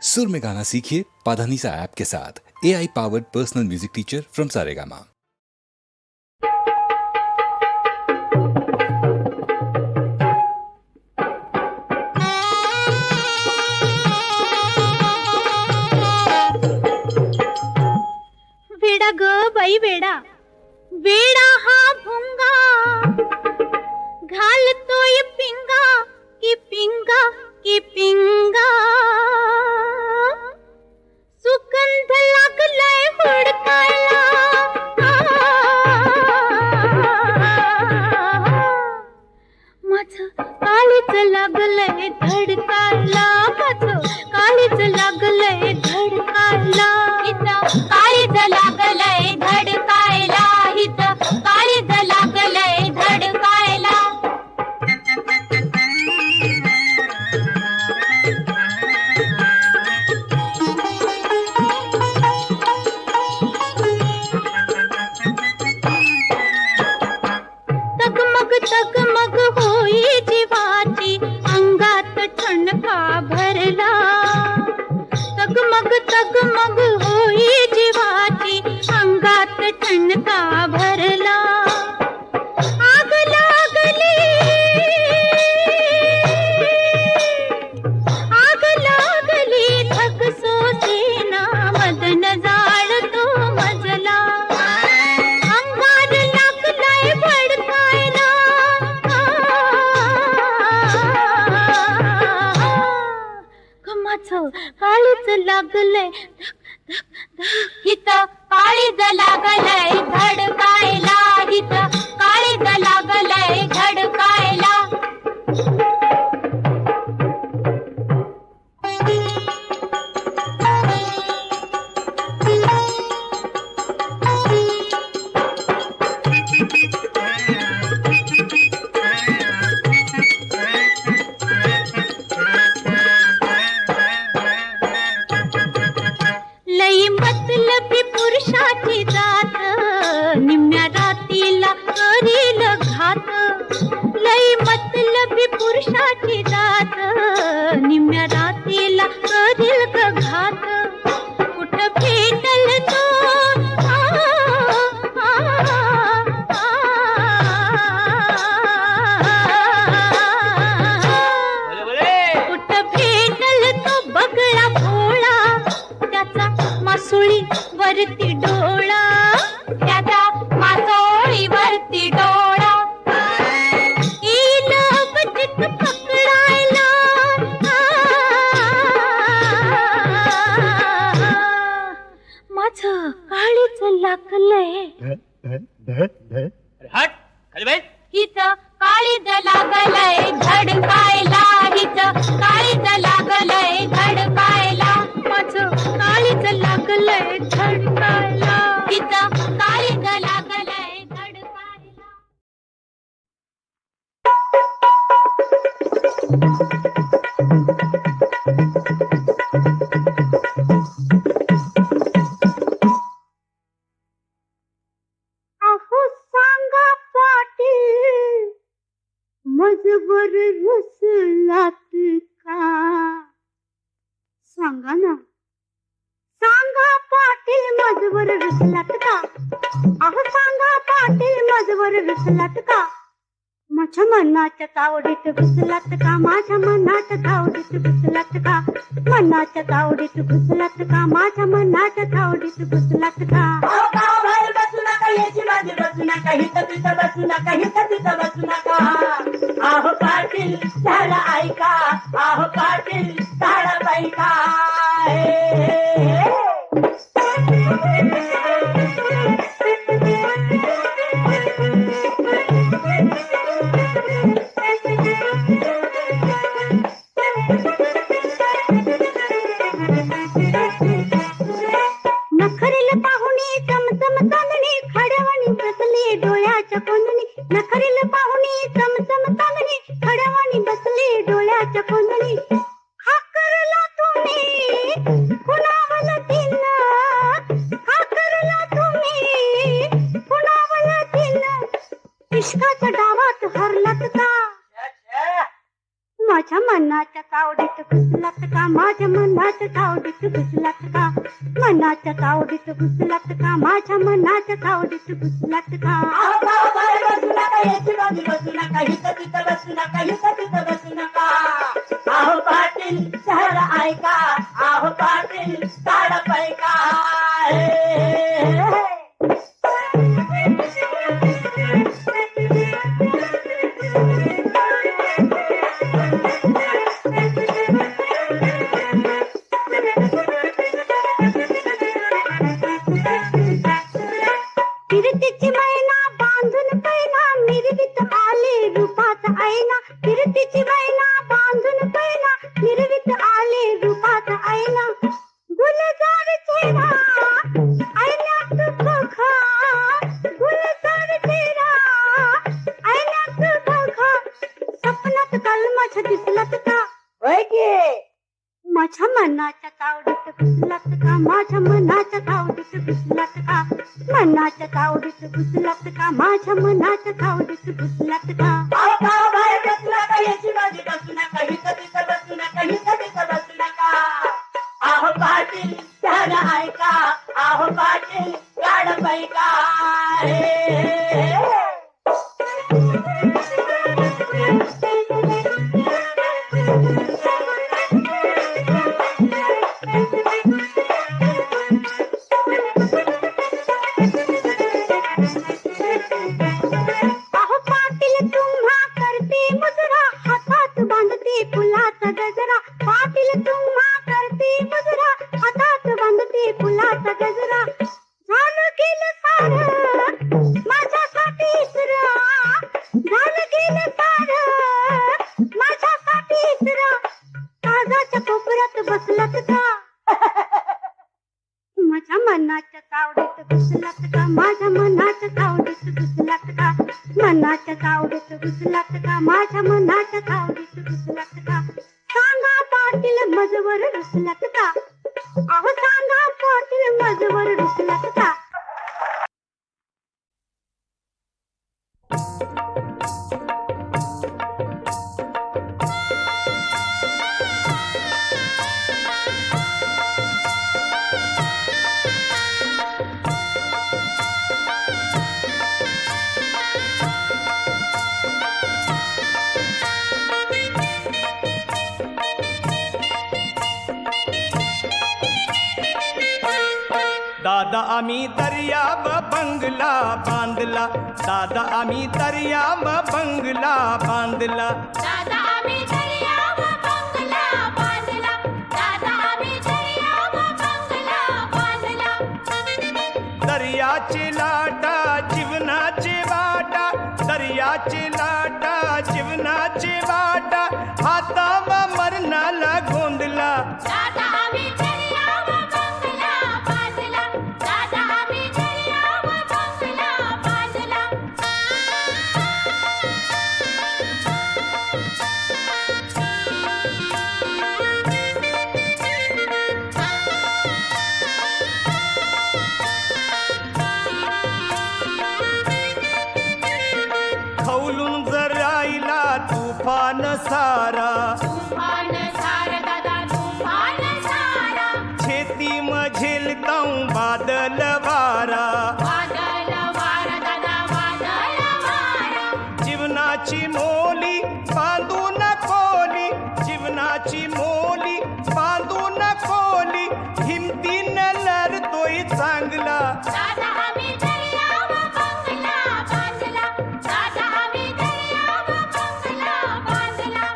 सुर में गाना सीखिए पाधानीसा ऐप के साथ। AI powered personal music teacher from Saregama. वेडा ग बाई वेडा, वेडा हा भुंगा घालतोय पिंगा की पिंगा की पिंगा, सुगंध लागलाय हुडकायला, माझं काळीच लागलंय धडकायला, माझं काळीच लागलंय धडकायला, इथं काळीच लागलंय धडकायला, इथं काळीच लागलंय धडकायला. तगमग तगमग होई जीवाची, अंगात ठणका भरला, तगमग तगमग होई जीवाची, अंगात ठणका भरला, आग लागली, आग लागली धग सोसेना, मदन जाळतो मजला, अंगार लागलाय भडकायला, माझं काळीच लागलंय इथं काळीच लागलंय धडकायला, इथं काळीच लागलंय धडकायला. लई मतलबी पुरुषाची जात, निम्म्या रातीला करील घात, लई मतलबी पुरुषाची जात, निम्म्या रातीला करील घात, कुठं भेटल तो कुठं भेटल तो बगळा भोळा, त्याचा मासोळी वरती डोळा, त्याचा मासोळी वरती डोळा, येईल बचित पकडायला, माझं काळीच लागलंय हट खाली बैठ. इथं काळीच लागलंय धडकायला, इथं काळीच लागलंय धडकायला, माझं काळीच लागलंय धडकायला, इथं काळीच लागलंय धडकायला. अहो सांगा पाटील, मजवर रुसलात का, सांगा ना, सांगा पाटील मजवर रुसलात का, अहो सांगा पाटील मजवर रुसलात का, माझ्या मनाच्या तावडीत घुसलात का, माझ्या मनाच्या तावडीत घुसलात का, मनाच्या तावडीत घुसलात का, माझ्या मनाच्या तावडीत घुसलात का. बाहेर बसू नका, याची बाजू बसू नका, हिथं तिथं बसू नका, हिथं तिथं बसू नका. आहो पाटील झाला ऐका, आहो पाटील झाला बाईका. नखरेल पाहुणे चमचम चांदणे, खडवाणी बसले डोळ्याच्या कोंदणी, नखरेल पाहुणे चमचम चांदणे, खडवाणी बसले डोळ्याच्या कोंदणी, हाकरला माझ्या मनाच्या तावडीत घुसलात का मनाच्या तावडीत घुसलात का माझ्या मनाच्या तावडीत घुसलात का अहो गावाबाहेर बसू नका याची बाजू बसू नका हिथं तिथं बसू नका हिथं तिथं बसू नका आहो पाटील शहर ऐका आहो पाटील काढ पैका फिरतीची मैना बांधून पैना मिरवीत आले रूपात ऐना फिरतीची मैना बांधून पैना मिरवीत आले रूपात ऐना गुलजार चेहरा ऐनात बघा गुलजार चेहरा ऐनात बघा सपनात कलमाच्या दिसलात का होय की माझ्या मनाच्या तावडीत घुसलात का माझ्या मनाच्या तावडीत घुसलात का मनाच्या तावडीत घुसलात का माझ्या मनाच्या तावडीत घुसलात का अहो गावाबाहेर बसू नका याची बाजू बसू नका हिथं तिथं बसू नका हिथं तिथं बसू नका आहो पाटील शहर ऐका आहो पाटील काढ पैका अहो पाटील तुम्हा करते मुजरा हातात बांधते फुलाचा गजरा पाटील तुम्हा करते मुजरा हातात बांधते फुलाचा गजरा झालं गेलं सारं माझ्यासाठी इसरा झालं गेलं सारं माझ्यासाठी इसरा काळजाच्या कोपऱ्यात बसलात का माझ्या मनाच्या तावडीत घुसलात का माझ्या मनाच्या तावडीत घुसलात का मनाच्या तावडीत घुसलात का माझ्या मनाच्या तावडीत घुसलात का सांगा पाटील मजवर रुसलात का अहो सांगा पाटील मजवर रुसलात का दादा आम्ही दर्याव बंगला बांधला दादा आम्ही दर्याव बंगला बांधला दादा आम्ही दर्याव बंगला बांधला दादा आम्ही दर्याव बंगला बांधला दर्याचे लाटा जीवनाचे वाटा दर्याचे लाटा जीवनाचे वाटा हातावा मरणाला गोंधला दादा आम्ही दर्याव बंगला बांधला दादा आम्ही दर्याव बंगला बांधला खवलून जर राहिला तुफान सारा तुफान सारा दादा तुफान सारा शेती मझेल ताऊ बादल वारा वादळ वारा दादा वादळ वारा जीवनाची मोली बांधू न खोली जीवनाची मोली बांधू न खोली हिमतीनं लढतोय चांगला दादा आम्ही दर्याव बंगला बांधला दादा आम्ही दर्याव बंगला बांधला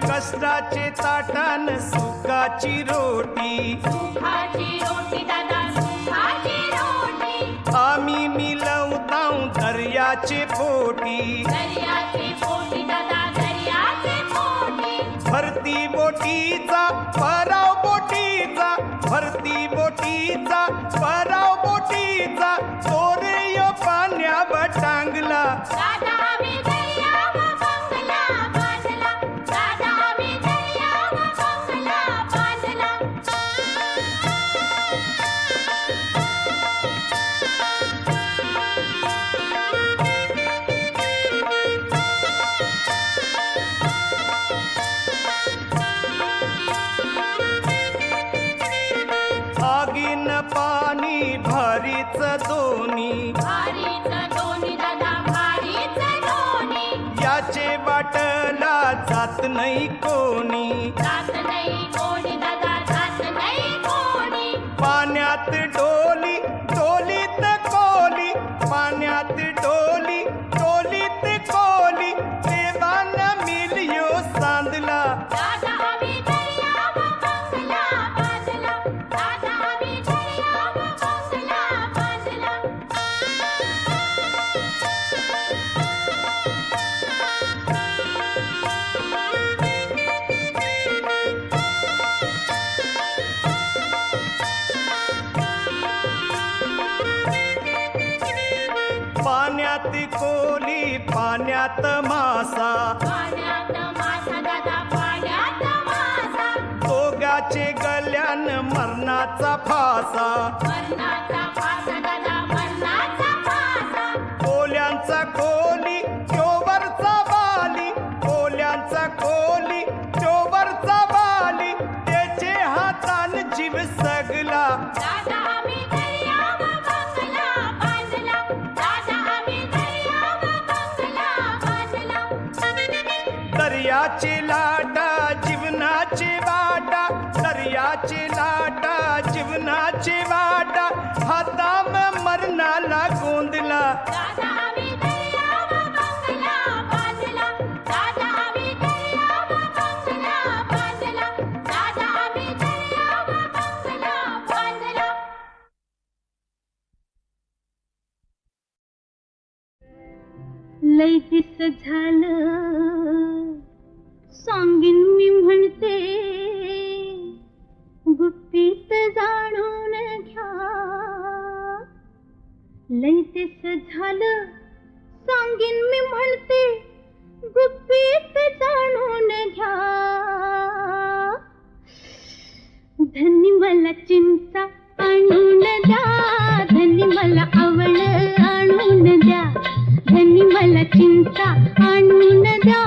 कष्टाचे ताटान सुखाची रोटी सुखाची रोटी दादा सुखाची रोटी आम्ही मिळवताऊ दर्याचे पोटी दर्याचे पोटी दादा दर्याचे पोटी भरती बोटीचा पराव बोटीचा भरती बोटीचा पराव बोटीचा चोरेय पाण्यावर टांगला दादा आम्ही दर्याव बंगला बांधला दादा आम्ही दर्याव बंगला पाणी भारीच दोन्ही, भारीच दोन्ही दादा भारीच दोन्ही. याचे वाटला जात नाही कोणी. जात नाही कोणी दादा जात नाही कोणी. पाण्यात डोली डोलीत कोली, पाण्यात डोली डोलीत कोली, देवानं मिलियो सांदला. दादा आम्ही दर्याव बंगला बांधला. दादा आम्ही दर्याव बंगला बांधला. पाण्यात कोली पाण्यात मासा, पाण्यात मासा दादा पाण्यात मासा. दोघाचे गल्यान मरणाचा फासा. मरणाचा फासा दादा मरणाचा फासा. कोल्यांचा कोली चोवरचा बाली, कोल्यांचा कोली चोवरचा बाली, त्याचे हातान जीव सगला. दादा आम्ही दर्याव बंगला बांधला. दादा आम्ही दर्याव बंगला बांधला. दर्याचे लाटा जीवनाचे वाटा, दर्याचे लाटा जीवनाचे वाटा, हाताम मरणाला गोंदला. दादा आम्ही दर्याव बंगला बांधला. दादा आम्ही दर्याव बंगला बांधला. दादा आम्ही दर्याव बंगला बांधला. लय दिस झालं सांगीन मी म्हणते, गुप्तीत जाणून घ्या. लय दिस झालं सांगीन मी म्हणते, गुप्तीत जाणून घ्या. धनी मला चिंचा आणून द्या, धनी मला आवळ आणून द्या. धनी मला चिंचा आणून द्या,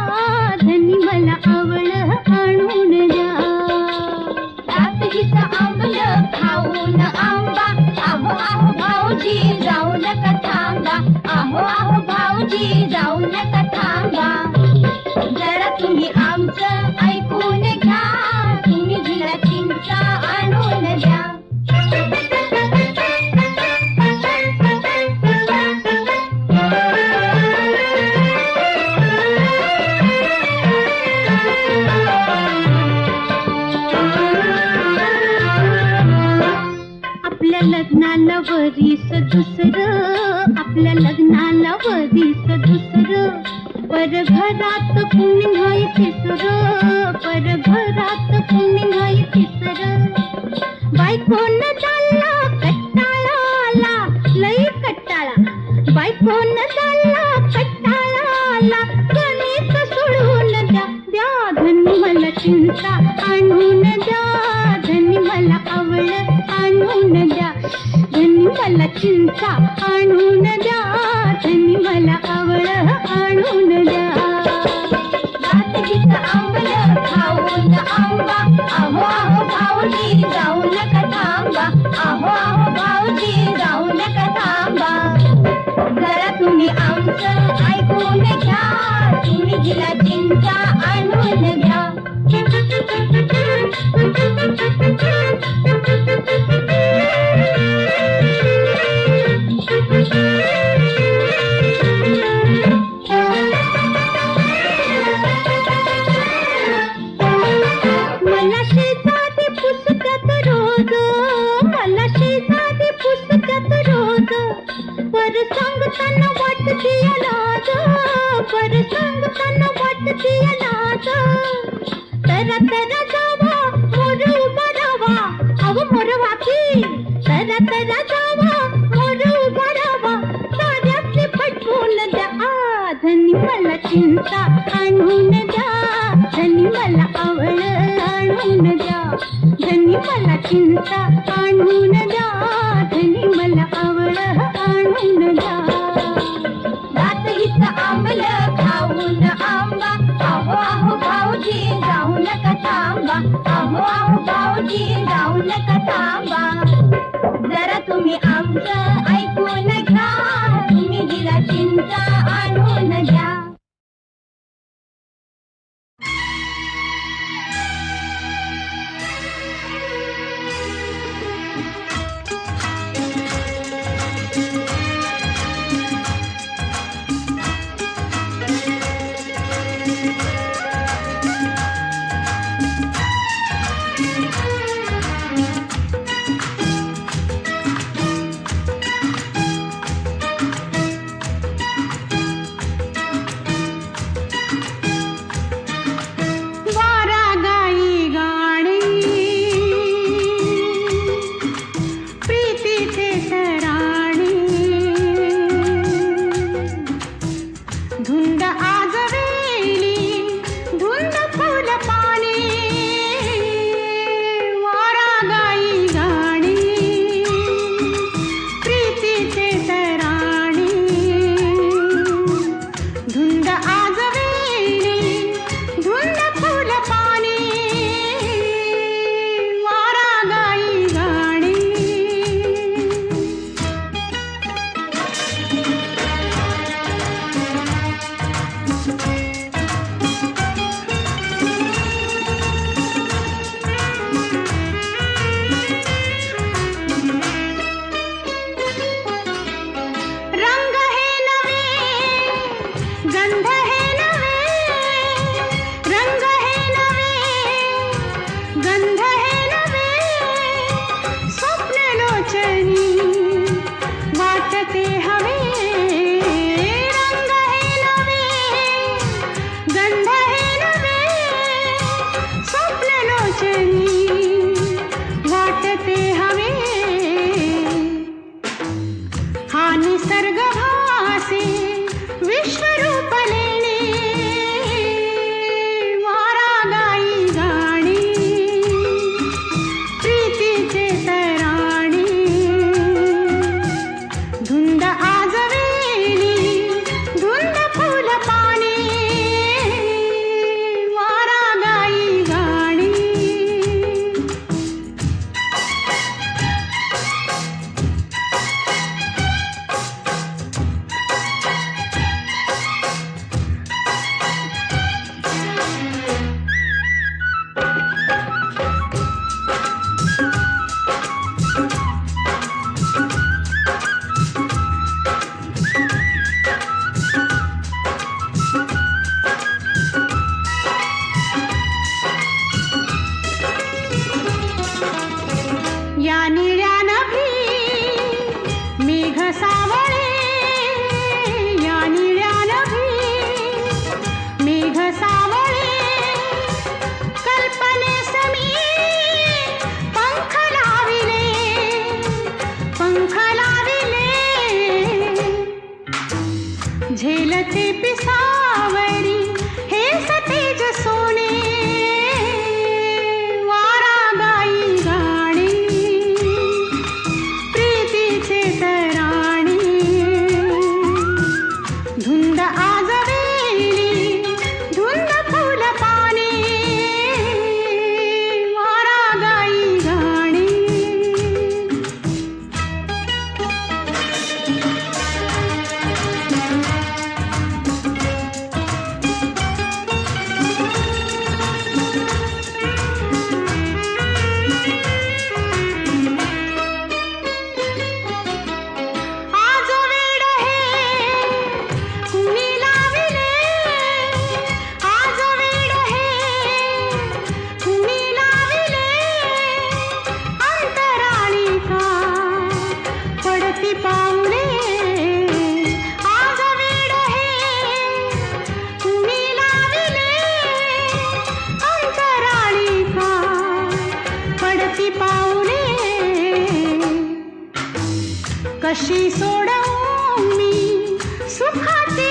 धनी मला आवळ आणून द्या. रात्रीचा आंबलं खाऊन आंबा, आहो आहो भाऊजी जाऊ नका थांबा. आहो आहो भाऊजी जाऊ नका थांबा. जरा तुम्ही आमचं ऐकून घ्या, तुम्ही दिला चिंचा आणून द्या. आपल्या लग्नाला वरीस दुसरं, आपल्या लग्नाला वरीस दुसरं, परघरात कुणी नाही तिसरं, परघरात कुणी नाही तिसरं. बायकोन चालला कट्टाळाला, लई कट्टाळा. बायकोन चालला कट्टाळाला, गणित सोडून द्या. द्या धनी मला चिंचा आणून द्या, धनी मला आवळ आणून द्या. धनी मला चिंचा आणून द्या, धनी मला आवळ आणून द्या. रात्रीचं आंबलं खाऊन आंबा, आहो आहो भाऊजी जाऊ नका थांबा. आहो आहो भाऊजी जाऊ नका थांबा. जरा तुम्ही आमचं ऐकून घ्या, तुम्ही दिला चिंचा आणून द्या. मला शेजारी पुसत्यात रोज, मला शेजारी पुसत्यात रोज, पर सांगताना वाटते लाज, पर सांगताना वाटते लाज. तरा तरा जावा मोर उभा रावा, अव मोरवा की. तरा तरा जावा मोर उभा रावा, साऱ्याचे पटवून द्या. धनी मला चिंचा आणून द्या, धनी मला आवळ आणून द्या. धनी मला चिंचा आणून द्या, धनी मला आवळ आणून द्या. रात्रीचं आंबलं खाऊन आंबा, आहो आहो भाऊजी जाऊ नका थांबा. आहो आहो भाऊजी जाऊ नका थांबा. जरा तुम्ही आमचं ऐकून घ्या, तुम्ही दिला चिंचा आणून द्या. वारा गाई गाणी प्रीतीचे तराणी धुंद आजवेली धुंद फुल पाणी वारा गाई गाणी प्रीतीचे तराणी धुंद आजवेली धुंद फुल पाणी वारा गाई गाणी रंग हे नवे गंध हे नवे रंग हे नवे गंध हे नवे स्वप्न लोचनी वाटते हवे रंग हे नवे गंध हे नवे स्वप्न लोचनी वाटते हवे हा निसर्ग भासे विश्वरूप लेणे वारा गाई गाणी प्रीतीचे तराणी धुंद आजवेली धुंद फुल पाणी वारा गाई गाणी या निळ्या नभी मेघ सावळे या निळ्या नभी मेघ सावळे कल्पनेस मी पंख लाविले झेलते पिसावरी हे सतेज सोने वारा गाई गाणी प्रीतीचे तराणी धुंद आजवेली धुंद फुल पाणी वारा गाई गाणी आज वेड हे कुणी लाविले आज वेड हे कुणी लाविले अंतराळी का पडती पाऊले आज वेड हे कुणी लाविले अंतराळी का पडती पाऊले कशी सोडवू मी सुखाचे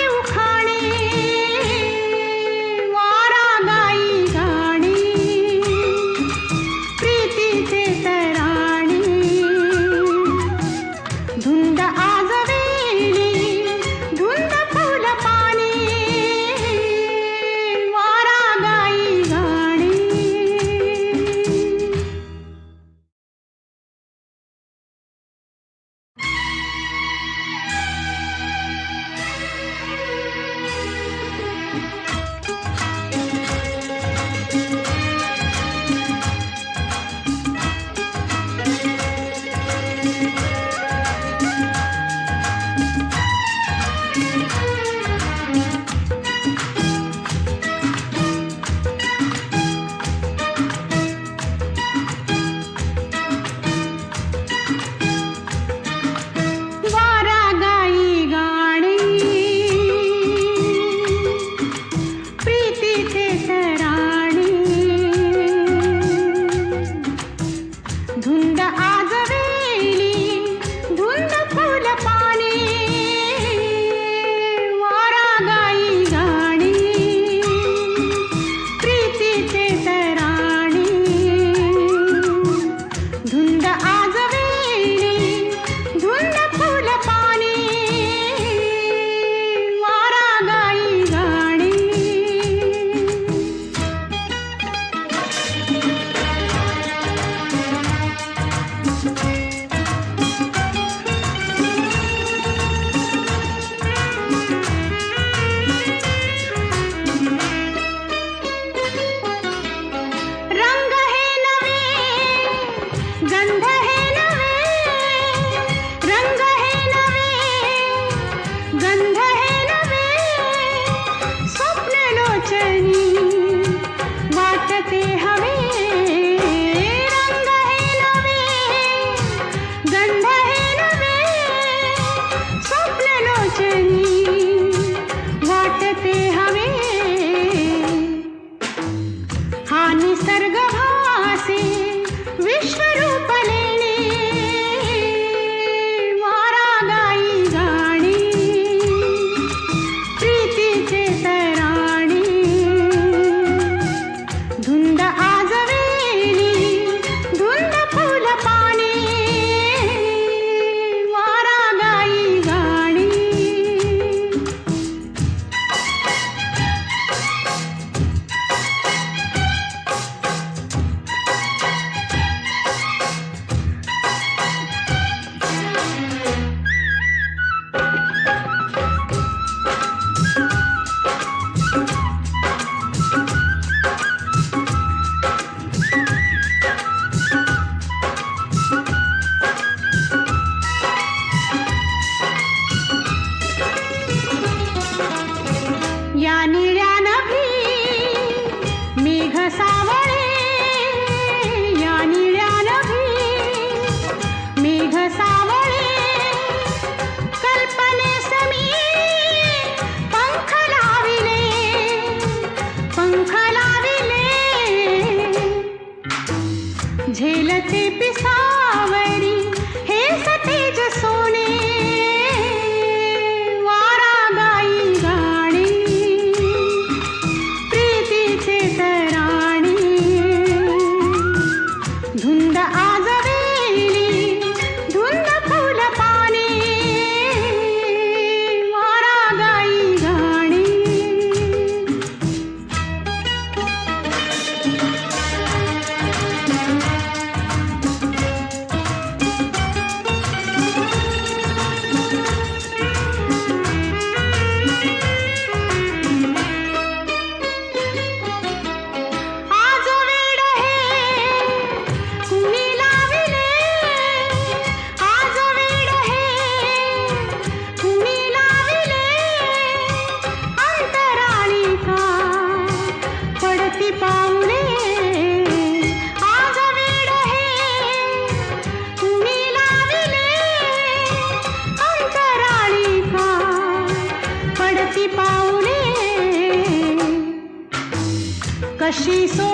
गंध हे नवे रंग हे नवे गंध हे नवे स्वप्न लोचनी वाटते हवे रंग हे नवे गंध हे नवे स्वप्न लोचनी वाटते हवे हा निसर्ग भासे विश्वरूप लेणे वारा गाई गाणी प्रीतीचे तराणी धुंद आजवेली धुंद फुल पाने वारा गाई गाणी या निळ्या नभी मेघ सावळे या निळ्या नभी मेघ सावळे कल्पनेस मी पंख लाविले झेलते पिसावरी हे सतेज सोने वारा गाई गाणी प्रीतीचे तराणी धुंद आजवेली धुंद फुल पाने वारा गाई गाणी आज वेड हे कुणी लाविले आज वेड हे कुणी लाविले अंतराळी का पडती पाऊले आज वेड हे कुणी लाविले अंतराळी का पडती पाऊले कशी सो